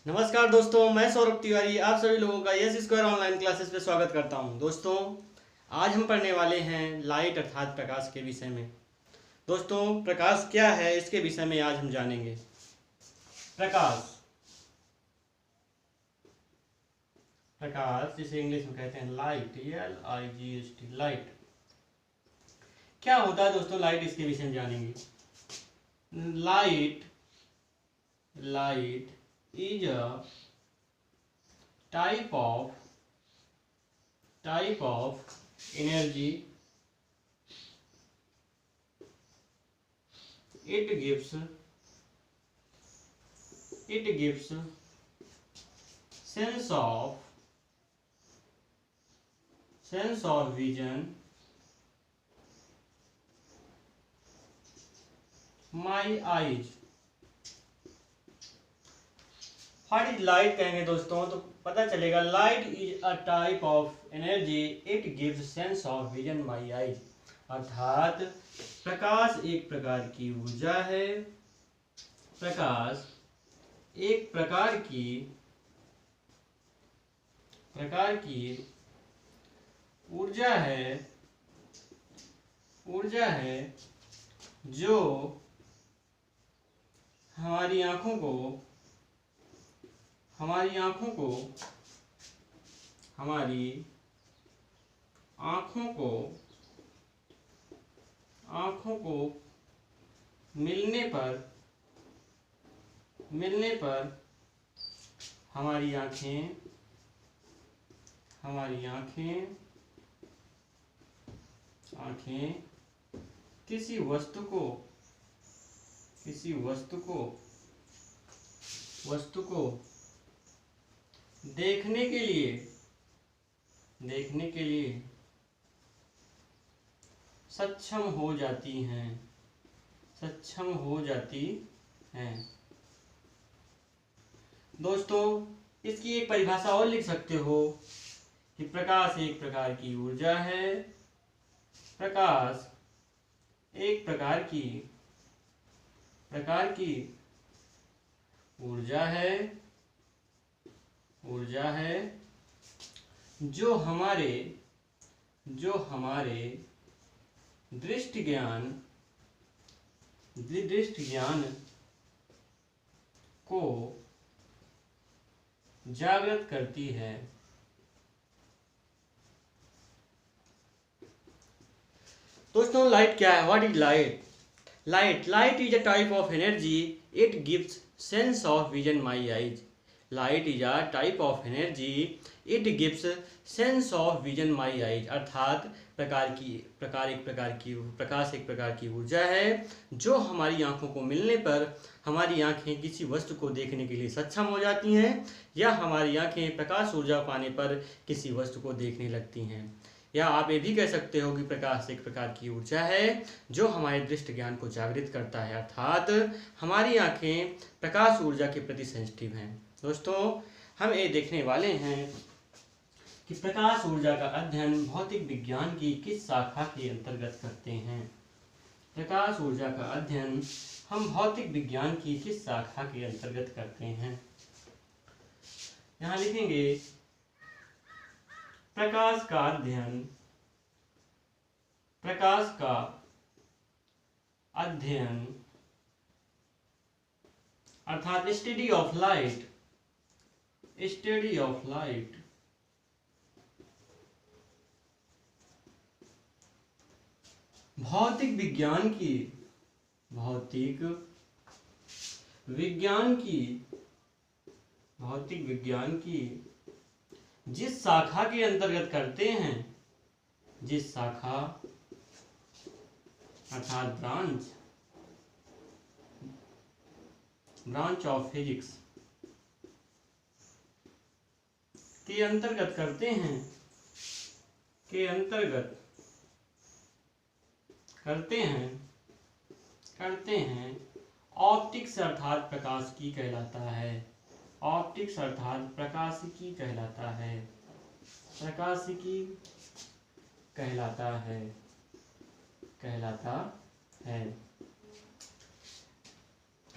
नमस्कार दोस्तों, मैं सौरभ तिवारी आप सभी लोगों का यस स्क्वायर ऑनलाइन क्लासेस पे स्वागत करता हूं। दोस्तों, आज हम पढ़ने वाले हैं लाइट अर्थात प्रकाश के विषय में। दोस्तों, प्रकाश क्या है इसके विषय में आज हम जानेंगे। प्रकाश प्रकाश जिसे इंग्लिश में कहते हैं लाइट, LIGHT, लाइट क्या होता है दोस्तों। लाइट इसके विषय में जानेंगे। Light is a type of energy. It gives sense of vision, my eyes. What is light कहेंगे दोस्तों तो पता चलेगा light is a type of energy, it gives sense of vision my eyes. अर्थात प्रकाश एक प्रकार की ऊर्जा है। प्रकाश एक प्रकार की ऊर्जा है जो हमारी आंखों को मिलने पर हमारी आंखें किसी वस्तु को देखने के लिए सक्षम हो जाती हैं। दोस्तों, इसकी एक परिभाषा और लिख सकते हो कि प्रकाश एक प्रकार की ऊर्जा है। प्रकाश एक प्रकार की ऊर्जा है जो हमारे दृष्टि ज्ञान को जागृत करती है। दोस्तों, लाइट क्या है? What is light? Light is a type of energy, it gives sense of vision my eyes. Light is a type of energy, it gives sense of vision my eyes. अर्थात प्रकाश एक प्रकार की ऊर्जा है जो हमारी आंखों को मिलने पर हमारी आंखें किसी वस्तु को देखने के लिए सक्षम हो जाती हैं, या हमारी आंखें प्रकाश ऊर्जा पाने पर किसी वस्तु को देखने लगती हैं। या आप ये भी कह सकते हो कि प्रकाश एक प्रकार की ऊर्जा है जो हमारे दृष्टि ज्ञान को जागृत करता है। अर्थात हमारी आंखें प्रकाश ऊर्जा के प्रति सेंसिटिव हैं। दोस्तों, हम ये देखने वाले हैं कि प्रकाश ऊर्जा का अध्ययन भौतिक विज्ञान की किस शाखा के अंतर्गत करते हैं। प्रकाश ऊर्जा का अध्ययन हम भौतिक विज्ञान की किस शाखा के अंतर्गत करते हैं। यहाँ लिखेंगे प्रकाश का अध्ययन अर्थात स्टडी ऑफ लाइट भौतिक विज्ञान की जिस शाखा के अंतर्गत करते हैं, जिस शाखा अर्थात ब्रांच ऑफ फिजिक्स के अंतर्गत करते हैं ऑप्टिक्स अर्थात प्रकाशिकी कहलाता है। ऑप्टिक्स अर्थात प्रकाशिकी कहलाता है।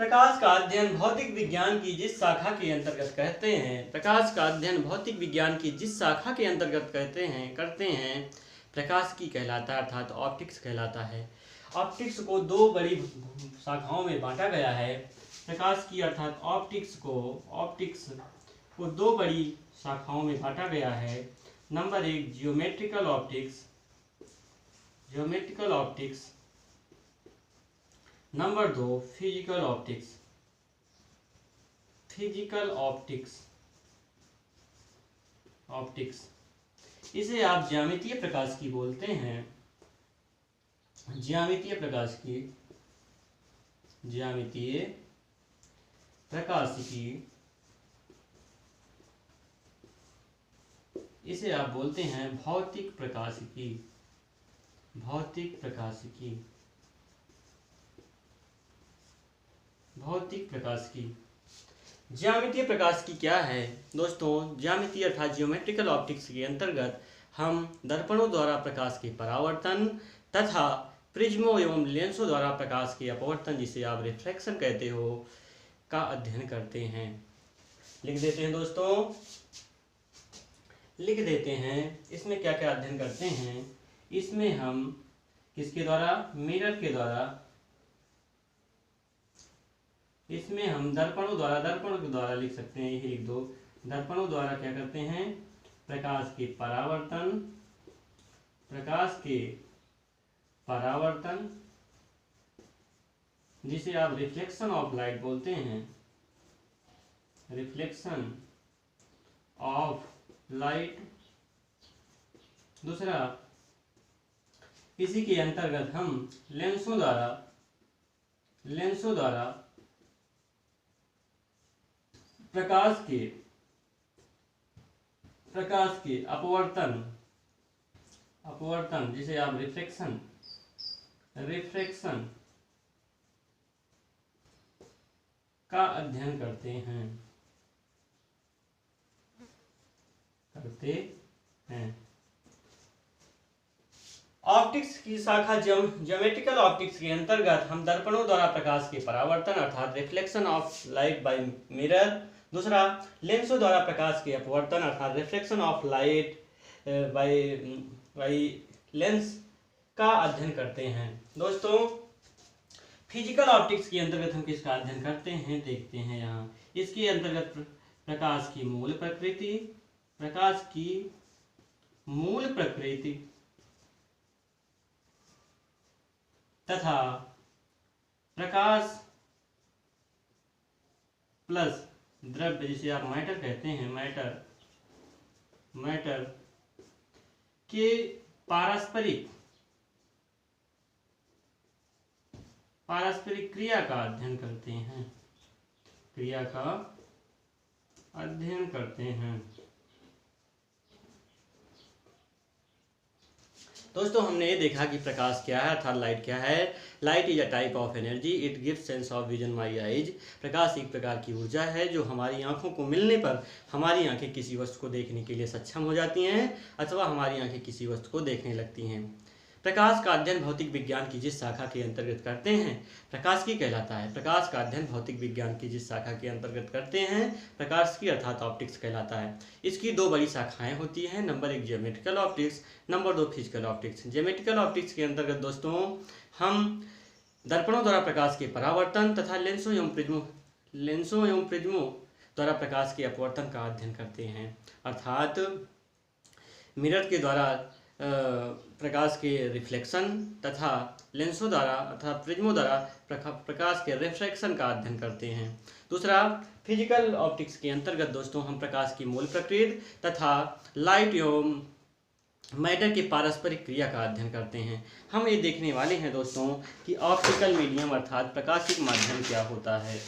प्रकाश का अध्ययन भौतिक विज्ञान की जिस शाखा के अंतर्गत कहते हैं, प्रकाश का अध्ययन भौतिक विज्ञान की जिस शाखा के अंतर्गत करते हैं प्रकाश की कहलाता है, अर्थात ऑप्टिक्स कहलाता है। ऑप्टिक्स को दो बड़ी शाखाओं में बांटा गया है। प्रकाश की अर्थात ऑप्टिक्स को दो बड़ी शाखाओं में बांटा गया है। Number 1 geometrical optics, number 2 physical optics. इसे आप ज्यामितीय प्रकाश की बोलते हैं। ज्यामितीय प्रकाशिकी इसे आप बोलते हैं भौतिक प्रकाशिकी। ज्यामितीय प्रकाशिकी क्या है दोस्तों? ज्यामितीय अर्थात जियोमेट्रिकल ऑप्टिक्स के अंतर्गत हम दर्पणों द्वारा प्रकाश के परावर्तन तथा प्रिज्मों एवं लेंसों द्वारा प्रकाश के अपवर्तन, जिसे आप रिफ्रैक्शन कहते हो, का अध्ययन करते हैं। लिख देते हैं दोस्तों, लिख देते हैं इसमें क्या क्या अध्ययन करते हैं। इसमें हम किसके द्वारा? मिरर के द्वारा। इसमें हम दर्पणों के द्वारा लिख सकते हैं, यही लिख दो। दर्पणों द्वारा क्या करते हैं? प्रकाश के परावर्तन, जिसे आप रिफ्लेक्शन ऑफ लाइट बोलते हैं। Reflection of light. दूसरा, इसी के अंतर्गत हम लेंसों द्वारा प्रकाश के अपवर्तन, जिसे आप रिफ्रैक्शन का अध्ययन करते हैं। ऑप्टिक्स की शाखा ज्योमेट्रिकल ऑप्टिक्स के अंतर्गत हम दर्पणों द्वारा प्रकाश के परावर्तन अर्थात reflection of light by mirror. दूसरा, लेंसों द्वारा प्रकाश के अपवर्तन अर्थात reflection of light by lens का अध्ययन करते हैं। दोस्तों, फिजिकल ऑप्टिक्स के अंतर्गत हम किसका अध्ययन करते हैं देखते हैं यहाँ। इसके अंतर्गत प्रकाश की मूल प्रकृति तथा प्रकाश प्लस द्रव्य, जिसे आप मैटर कहते हैं, मैटर के पारस्परिक क्रिया का अध्ययन करते हैं। दोस्तों, हमने ये देखा कि प्रकाश क्या है अर्थात लाइट क्या है। Light is a type of energy, it gives sense of vision my eyes. प्रकाश एक प्रकार की ऊर्जा है जो हमारी आंखों को मिलने पर हमारी आंखें किसी वस्तु को देखने के लिए सक्षम हो जाती हैं अथवा हमारी आंखें किसी वस्तु को देखने लगती हैं। प्रकाश का अध्ययन भौतिक विज्ञान की जिस शाखा के अंतर्गत करते हैं प्रकाश की कहलाता है। प्रकाश का अध्ययन भौतिक विज्ञान की जिस शाखा के अंतर्गत करते हैं प्रकाश की अर्थात ऑप्टिक्स कहलाता है। इसकी दो बड़ी शाखाएं होती हैं। Number 1 geometrical optics, number 2 physical optics. Geometrical optics के अंतर्गत दोस्तों हम दर्पणों द्वारा प्रकाश के परावर्तन तथा लेंसों एवं प्रिज्मों द्वारा प्रकाश के अपवर्तन का अध्ययन करते हैं। अर्थात मिरर के द्वारा प्रकाश के रिफ्लेक्शन तथा लेंसों द्वारा अथवा प्रिज्मों द्वारा प्रकाश के रिफ्रैक्शन का अध्ययन करते हैं। दूसरा, फिजिकल ऑप्टिक्स के अंतर्गत दोस्तों हम प्रकाश की मूल प्रकृति तथा लाइट एवं मैटर की पारस्परिक क्रिया का अध्ययन करते हैं। हम ये देखने वाले हैं दोस्तों कि ऑप्टिकल मीडियम अर्थात प्रकाशिक माध्यम क्या होता है।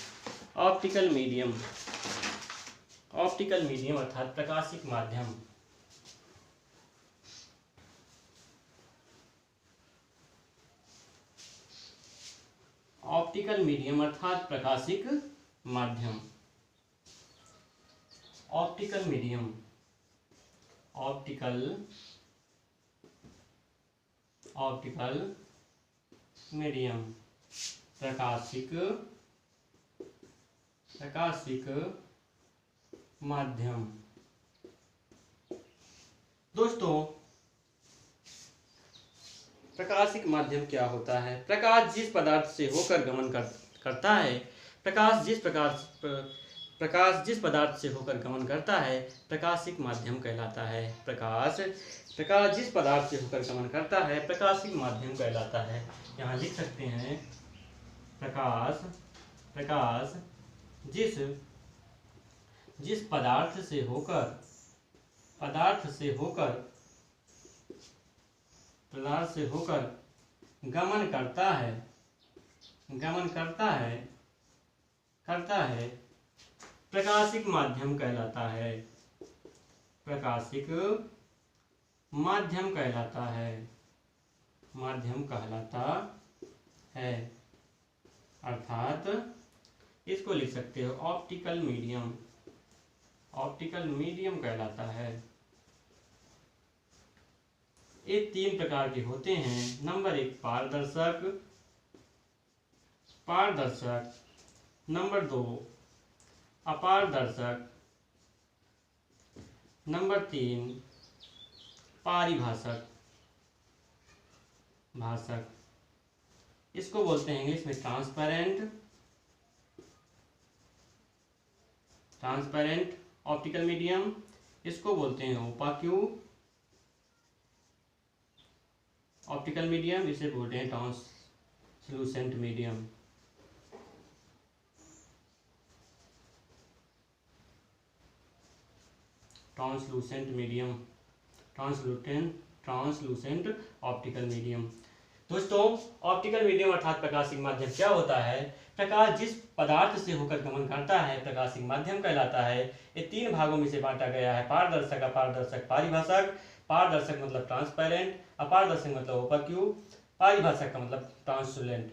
ऑप्टिकल मीडियम अर्थात प्रकाशिक माध्यम। ऑप्टिकल मीडियम अर्थात प्रकाशिक माध्यम। ऑप्टिकल मीडियम प्रकाशिक प्रकाशिक माध्यम। दोस्तों प्रकाशिक माध्यम क्या होता है? प्रकाश जिस पदार्थ से होकर गमन करता है, प्रकाश जिस पदार्थ से होकर गमन करता है प्रकाशिक माध्यम कहलाता है। प्रकाश जिस पदार्थ से होकर गमन करता है प्रकाशिक माध्यम कहलाता है। यहाँ लिख सकते हैं प्रकाश जिस पदार्थ से होकर गमन करता है प्रकाशिक माध्यम कहलाता है। प्रकाशिक माध्यम कहलाता है। अर्थात इसको लिख सकते हो ऑप्टिकल मीडियम कहलाता है। ये 3 प्रकार के होते हैं। नंबर 1 पारदर्शक, नंबर 2 अपारदर्शक, नंबर 3 पारिभाषक। इसको बोलते हैं इंग्लिश में ट्रांसपेरेंट ऑप्टिकल मीडियम। इसको बोलते हैं ओपाक्यू ऑप्टिकल मीडियम। इसे बोलते हैं translucent medium. Translucent optical medium. दोस्तों ऑप्टिकल मीडियम अर्थात प्रकाशिक माध्यम क्या होता है? प्रकाश जिस पदार्थ से होकर गमन करता है प्रकाशिक माध्यम कहलाता है। ये 3 भागों में से बांटा गया है: पारदर्शक, अपारदर्शक, पारिभाषक। पारदर्शक मतलब ट्रांसपेरेंट, अपारदर्शक मतलब ओपाक्यू, पारिभाषक का मतलब ट्रांसलूसेंट।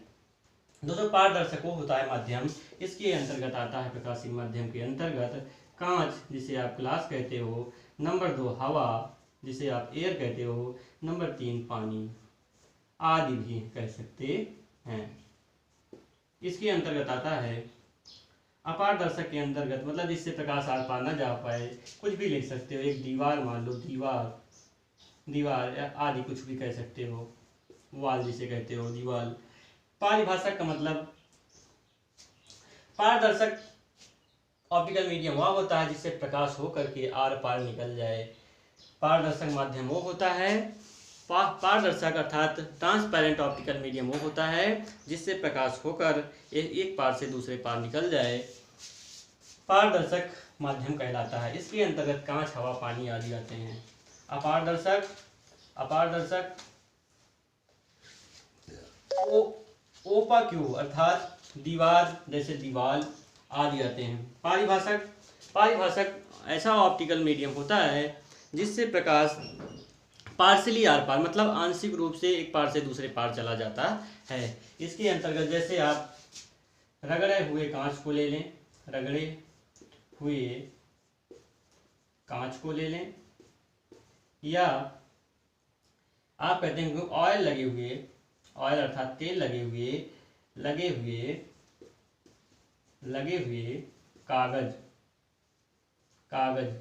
दोस्तों पारदर्शक वो होता है माध्यम, इसके अंतर्गत आता है प्रकाशिक माध्यम के अंतर्गत कांच जिसे आप ग्लास कहते हो, नंबर 2 हवा जिसे आप एयर कहते हो, नंबर 3 पानी आदि भी कह सकते हैं। इसके अंतर्गत आता है अपारदर्शक के अंतर्गत मतलब जिससे प्रकाश आर पार न जा पाए, कुछ भी लिख सकते हो। एक दीवार मान लो, दीवार आदि कुछ भी कह सकते हो। वाल जिसे कहते हो, दीवार। पारिभाषक का मतलब पारदर्शक ऑप्टिकल मीडियम वह होता है जिससे प्रकाश होकर के आर पार निकल जाए। पारदर्शक माध्यम वो होता है पारदर्शक अर्थात ट्रांसपेरेंट ऑप्टिकल मीडियम वो होता है जिससे प्रकाश होकर एक पार से दूसरे पार निकल जाए, पारदर्शक माध्यम कहलाता है। इसके अंतर्गत कांच, हवा, पानी आदि आते हैं। अपारदर्शक ओपाक्यू अर्थात दीवार जैसे दीवार आदि आते हैं। पारिभाषक ऐसा ऑप्टिकल मीडियम होता है जिससे प्रकाश पार्शियली आर पार मतलब आंशिक रूप से एक पार से दूसरे पार चला जाता है। इसके अंतर्गत जैसे आप रगड़े हुए कांच को ले लें, या आप कहते हैं ऑयल लगे हुए, ऑयल अर्थात तेल लगे हुए कागज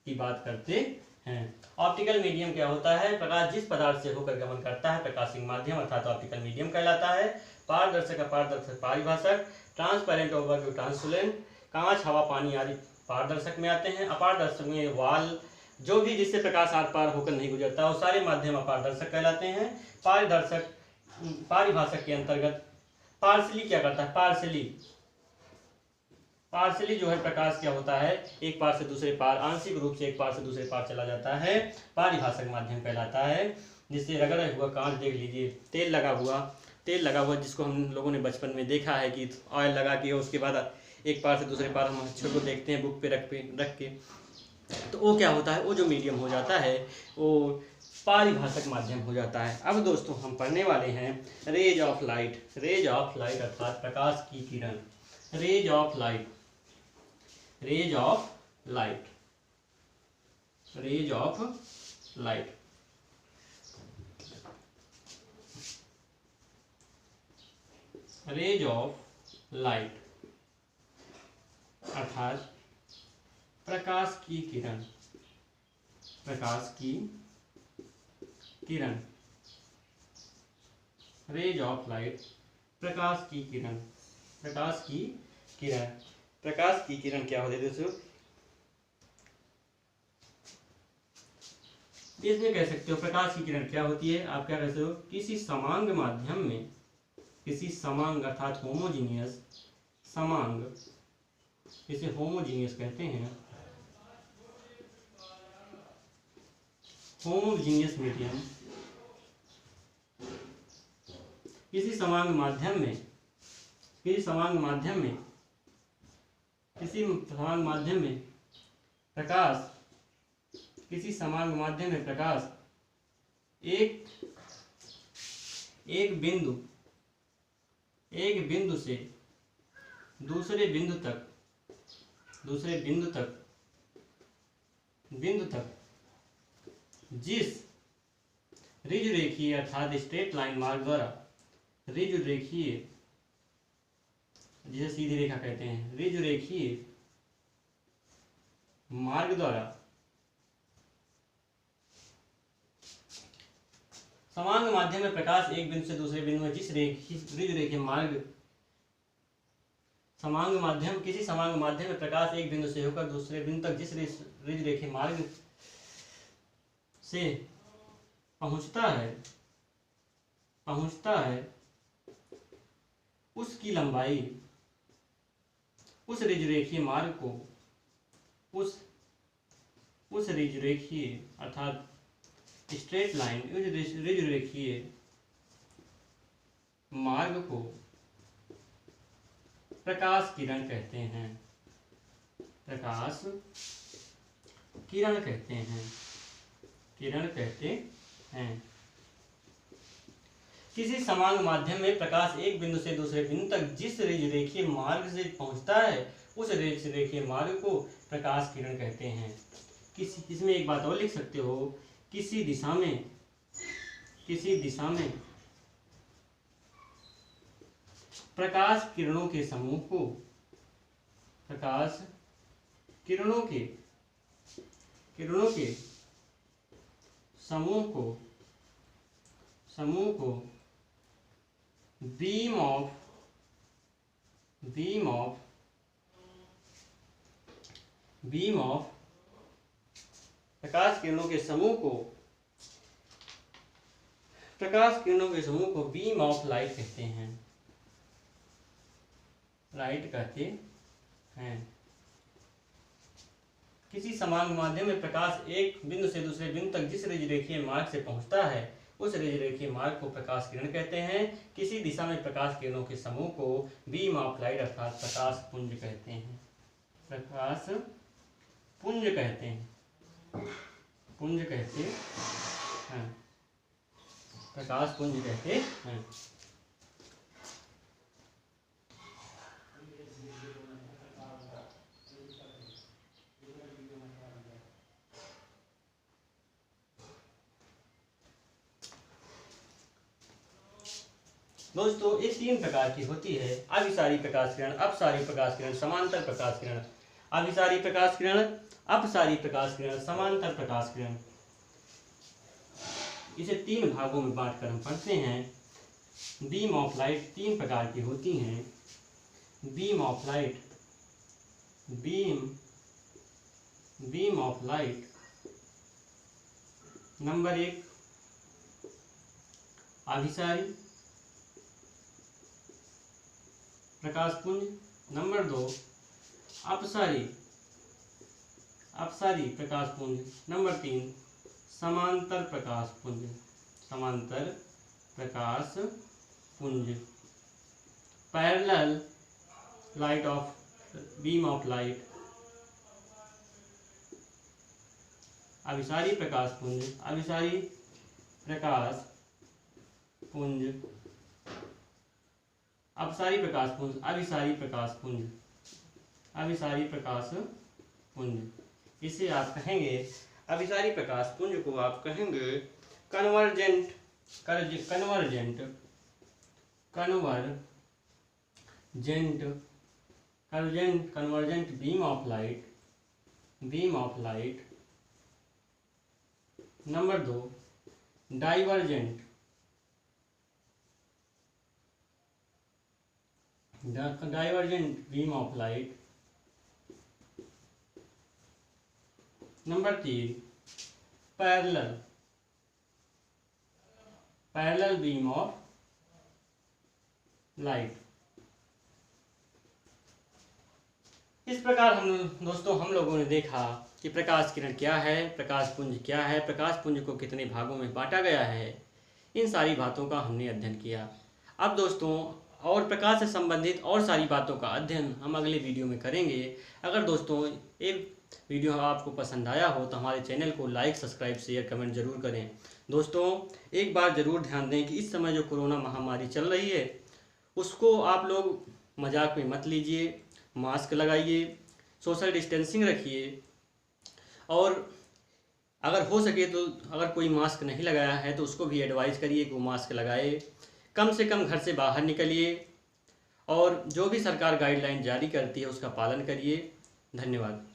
की बात करते हैं। ऑप्टिकल मीडियम क्या होता है? प्रकाश जिस पदार्थ से होकर गमन करता है प्रकाशिक माध्यम अर्थात ऑप्टिकल मीडियम कहलाता है। पारदर्शक, अपारदर्शक, पारिभाषक, ट्रांसपेरेंट, ओपाक, ट्रांसलूसेंट। कांच, हवा, पानी आदि पारदर्शक में आते हैं। अपारदर्शक में वाल जो भी जिससे प्रकाश आर पार होकर नहीं गुजरता वो सारे माध्यम अपारदर्शक कहलाते हैं। पारिभाषक के अंतर्गत पार्शियली क्या करता है? पार्शियली जो है प्रकाश क्या होता है एक पार से दूसरे पार आंशिक रूप से एक पार से दूसरे पार चला जाता है, पारिभाषक माध्यम कहलाता है। जिससे रगड़ा हुआ कांच देख लीजिए, तेल लगा हुआ जिसको हम लोगों ने बचपन में देखा है कि ऑयल लगा के उसके बाद एक पार से दूसरे पार हम अक्षर को देखते हैं बुक पे रख के, तो वो क्या होता है, वो जो मीडियम हो जाता है वो पारिभाषक माध्यम हो जाता है। अब दोस्तों हम पढ़ने वाले हैं रेज ऑफ लाइट अर्थात प्रकाश की किरण। Rays of light rays of light अर्थात प्रकाश की किरण, प्रकाश की किरण, रेज ऑफ लाइट, प्रकाश की किरण, प्रकाश की किरण, प्रकाश की किरण क्या होती है दोस्तों? इसमें कह सकते हो प्रकाश की किरण क्या होती है, आप क्या कह सकते हो? किसी समांग माध्यम में, किसी समांग अर्थात होमोजीनियस, समांग, इसे होमोजीनियस कहते हैं, होमोजीनियस मीडियम, किसी समांग माध्यम में, किसी समांग माध्यम में, किसी समांग माध्यम में प्रकाश, किसी समांग माध्यम में प्रकाश एक बिंदु से दूसरे बिंदु तक जिस ऋजु रेखीय अर्थात स्ट्रेट लाइन मार्ग द्वारा, ऋजु रेखीय जिसे सीधी रेखा कहते हैं, ऋजु रेखीय मार्ग द्वारा समांग माध्यम में प्रकाश एक बिंदु से दूसरे बिंदु में जिस ऋजु रेखीय मार्ग, समांग माध्यम, किसी समांग माध्यम में प्रकाश एक बिंदु से होकर दूसरे बिंदु तक जिस ऋजु रेखीय मार्ग से पहुंचता है उसकी लंबाई, उस ऋजु रेखीय मार्ग को, उस ऋजु रेखीय अर्थात स्ट्रेट लाइन, ऋजु रेखीय मार्ग को प्रकाश किरण कहते हैं, प्रकाश किरण कहते हैं, किरण कहते हैं। किसी समांग माध्यम में प्रकाश एक बिंदु से दूसरे बिंदु तक जिस ऋजु रेखीय मार्ग से पहुंचता है उस ऋजु रेखीय मार्ग को प्रकाश किरण कहते हैं। इसमें एक बात और लिख सकते हो, किसी दिशा में प्रकाश किरणों के समूह को, प्रकाश किरणों के समूह को बीम ऑफ प्रकाश किरणों के समूह को बीम ऑफ लाइट कहते हैं, लाइट कहते हैं। किसी समांग माध्यम में प्रकाश एक बिंदु से दूसरे बिंदु तक जिस ऋजु रेखीय मार्ग से पहुंचता है उस ऋजु रेखीय मार्ग को प्रकाश किरण कहते हैं। किसी दिशा में प्रकाश किरणों के समूह को बीम ऑफ लाइट अर्थात प्रकाश पुंज कहते हैं, प्रकाश पुंज कहते हैं, पुंज कहते हैं, प्रकाश पुंज कहते हैं। दोस्तों ये तीन प्रकार की होती है, अभिसारी प्रकाश किरण, अपसारी प्रकाश किरण, समांतर प्रकाश किरण। अभिसारी प्रकाश किरण, अपसारी प्रकाश किरण, समांतर प्रकाश किरण, इसे तीन भागों में बांटकर हम पढ़ते हैं। बीम ऑफ लाइट तीन प्रकार की होती हैं। Beam of light, beam of light number 1 अभिसारी प्रकाश पुंज, नंबर 2 अपसारी प्रकाश पुंज, नंबर 3 समांतर प्रकाश पुंज, समांतर प्रकाश पुंज। Parallel light of beam of light, अभिसारी प्रकाश पुंज, अभिसारी प्रकाश पुंज, अपसारी प्रकाश पुंज, अभिसारी प्रकाश पुंज, अभिसारी प्रकाश पुंज। इसे आप कहेंगे, अभिसारी प्रकाश पुंज को आप कहेंगे convergent convergent beam of light. Number 2, divergent beam of light. Number 3, parallel beam of light. इस प्रकार हम लोगों ने देखा कि प्रकाश किरण क्या है, प्रकाश पुंज क्या है, प्रकाश पुंज को कितने भागों में बांटा गया है। इन सारी बातों का हमने अध्ययन किया। अब दोस्तों और प्रकाश से संबंधित और सारी बातों का अध्ययन हम अगले वीडियो में करेंगे। अगर दोस्तों एक वीडियो आपको पसंद आया हो तो हमारे चैनल को लाइक, सब्सक्राइब, शेयर, कमेंट जरूर करें। दोस्तों एक बार ज़रूर ध्यान दें कि इस समय जो कोरोना महामारी चल रही है उसको आप लोग मजाक में मत लीजिए। मास्क लगाइए, सोशल डिस्टेंसिंग रखिए, और अगर हो सके तो अगर कोई मास्क नहीं लगाया है तो उसको भी एडवाइस करिए कि वो मास्क लगाए। कम से कम घर से बाहर निकलिए और जो भी सरकार गाइडलाइन जारी करती है उसका पालन करिए। धन्यवाद।